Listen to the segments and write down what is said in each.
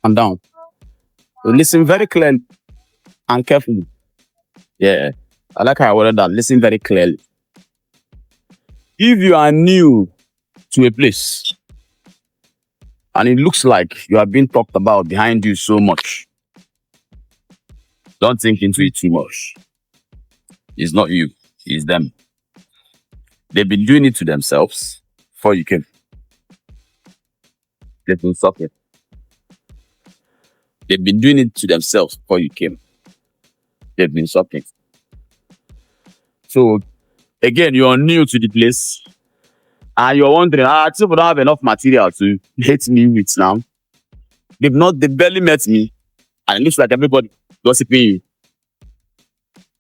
and down. So listen very clearly and carefully. Yeah. I like how I worded that. Listen very clearly. If you are new to a place and it looks like you are being talked about behind you so much, don't think into it too much. It's not you, it's them. They've been doing it to themselves before you came. They've been sucking. They've been doing it to themselves before you came. They've been sucking. So again, you're new to the place and you're wondering, these people don't have enough material to hate me with now. They barely met me, and it looks like everybody gossiping you.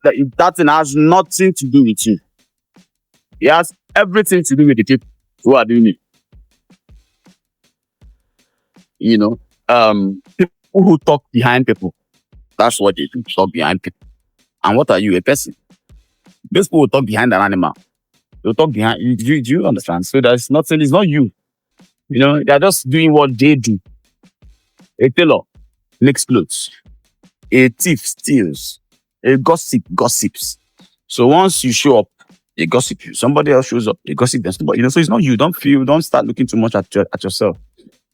That thing has nothing to do with you. It has everything to do with the people who are doing it. You know, people who talk behind people. That's what they do. Talk behind people. And what are you, a person? Those people will talk behind an animal. They'll talk behind you. Do you understand? So there's nothing. It's not you. You know, they're just doing what they do. A tailor makes clothes. A thief steals. A gossip gossips. So once you show up, they gossip you. Somebody else shows up, they gossip them. But, so it's not you. Don't start looking too much at yourself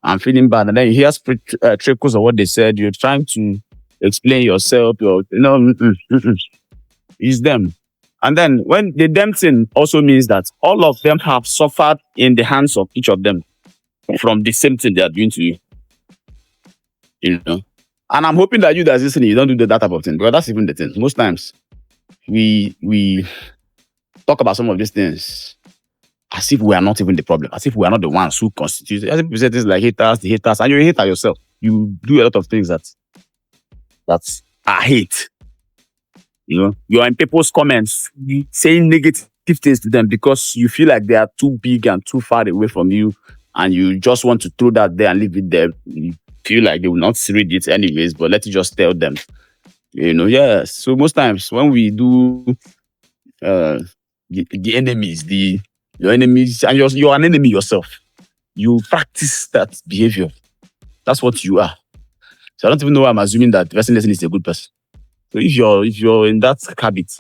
and feeling bad. And then you hear trickles of what they said. You're trying to explain yourself. It's them. And then when the them thing also means that all of them have suffered in the hands of each of them from the same thing they are doing to you. You know? And I'm hoping that you that's listening, you don't do that type of thing, because that's even the thing. Most times we talk about some of these things as if we are not even the problem, as if we are not the ones who constitute it. As if we say things like the haters, and you're a hater yourself. You do a lot of things that are hate. You know, you're in people's comments saying negative things to them because you feel like they are too big and too far away from you, and you just want to throw that there and leave it there. You feel like they will not read it anyways, but let you just tell them. You know, yes. So most times when we do the enemies, your enemies, and you're an enemy yourself, you practice that behavior. That's what you are. So I don't even know why I'm assuming that the person listening is a good person. So if you're in that habit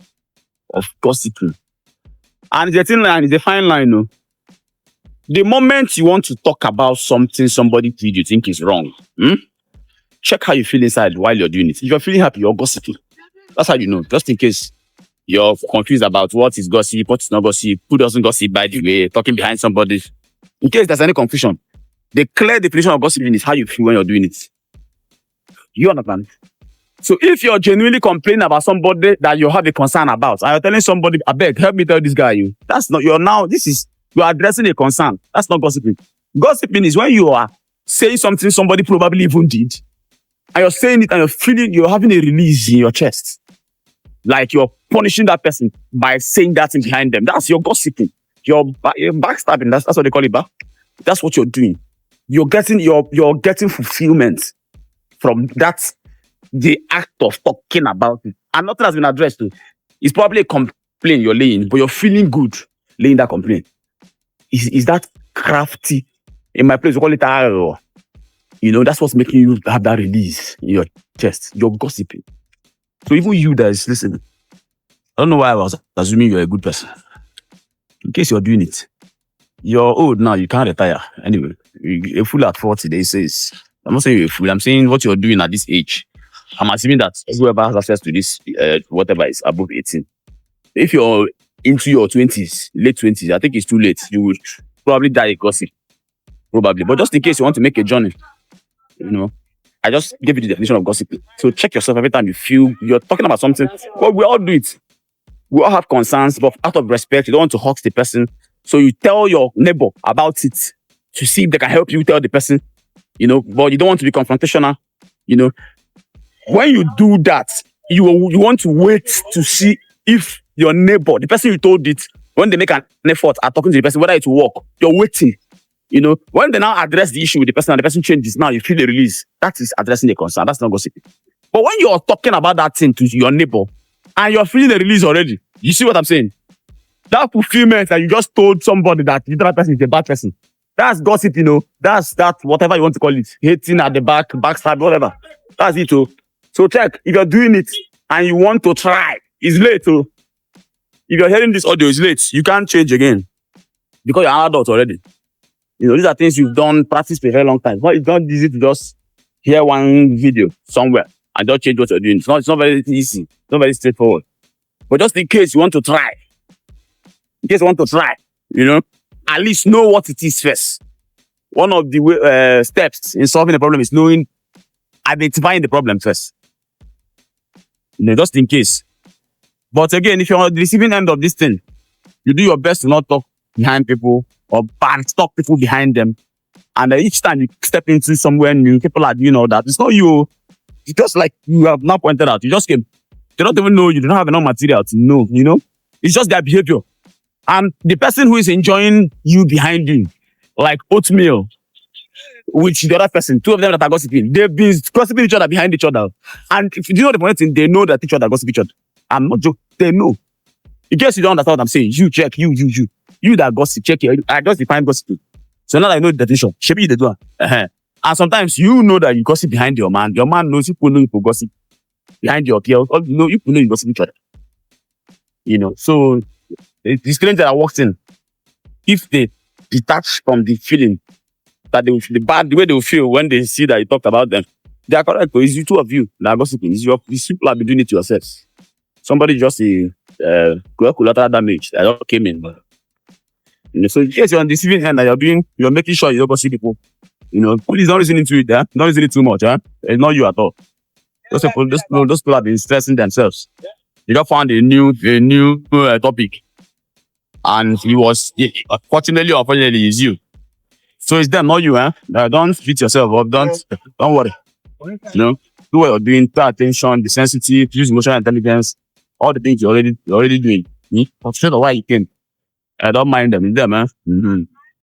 of gossiping, and it's a thin line, it's a fine line, no. The moment you want to talk about something somebody did you think is wrong, check how you feel inside while you're doing it. If you're feeling happy, you're gossiping. That's how you know. Just in case you're confused about what is gossip, what is not gossip, who doesn't gossip, by the way, talking behind somebody. In case there's any confusion, the clear definition of gossiping is how you feel when you're doing it. You understand? So if you're genuinely complaining about somebody that you have a concern about, and you're telling somebody, I beg, help me tell this guy you. That's not, you're addressing a concern. That's not gossiping. Gossiping is when you are saying something somebody probably even did, and you're saying it and you're feeling, you're having a release in your chest. Like you're punishing that person by saying that thing behind them. That's your gossiping. You're backstabbing. That's what they call it back. That's what you're doing. You're getting fulfillment from that, the act of talking about it. And nothing has been addressed to. It's probably a complaint you're laying, but you're feeling good laying that complaint. Is that crafty? In my place, we call it arrow. You know, that's what's making you have that release in your chest. You're gossiping. So even you that is listening, I don't know why I was assuming you're a good person. In case you're doing it, you're old now, you can't retire. Anyway, a fool at 40, they say. I'm not saying you're a fool. I'm saying what you're doing at this age. I'm assuming that whoever has access to this, whatever is above 18. If you're into your 20s, late 20s, I think it's too late. You would probably die a gossip. Probably. But just in case you want to make a journey, you know, I just gave you the definition of gossiping. So check yourself every time you feel you're talking about something. Well, we all do it. We all have concerns, but out of respect, you don't want to hurt the person. So you tell your neighbor about it to see if they can help you tell the person, you know, but you don't want to be confrontational, you know. When you do that, you want to wait to see if your neighbor, the person you told it, when they make an effort at talking to the person, whether it will work, you're waiting. You know, when they now address the issue with the person and the person changes, now you feel the release. That is addressing the concern. That's not gossiping. But when you're talking about that thing to your neighbor and you're feeling the release already, you see what I'm saying? That fulfillment that you just told somebody that the other person is a bad person. That's gossip, That's that whatever you want to call it. Hating at the back, backstab, whatever. That's it, oh. So check if you're doing it and you want to try. It's late, oh. If you're hearing this audio, it's late. You can't change again because you're an adult already. These are things you've done, practiced for a very long time. It's not easy to just hear one video somewhere and just change what you're doing. It's not very easy. It's not very straightforward. But just in case you want to try, at least know what it is first. One of the steps in solving a problem is identifying the problem first. Just in case. But again, if you're on the receiving end of this thing, you do your best to not talk behind people or talk people behind them. And each time you step into somewhere new, people are doing all that. It's not you. It's just like you have not pointed out. You just came. They don't even know you. Don't have enough material to know, It's just their behavior. And the person who is enjoying you behind you, like oatmeal, with the other person, two of them that are gossiping, they've been gossiping each other behind each other. And if you know the point, they know that each other gossip each other. I'm not joking. They know. In case you don't understand what I'm saying, you check, you that gossip, check it. I just define gossip. So now that I know the definition, shape you the door. And sometimes you know that you gossip behind your man. Your man knows people know you gossip behind your girl. You know you gossip each other. So the stranger that walks in, if they detach from the feeling that the way they will feel when they see that you talked about them, they are correct. It's you two of you that are gossiping. These people have been doing it to yourselves. Somebody just collateral damage that all came in. So in case you're on the receiving end and you're making sure you don't gossip people. Please don't listen to it. Don't listen to it too much. It's not you at all. Those people have been stressing themselves. They just found a new topic, and fortunately or unfortunately, it's you. So it's them, not you. Don't beat yourself up. Don't worry. Do what you're doing. Pay attention. Be sensitive. Use emotional intelligence. All the things you're already doing. Concentrate on why you came. I don't mind them. It's them,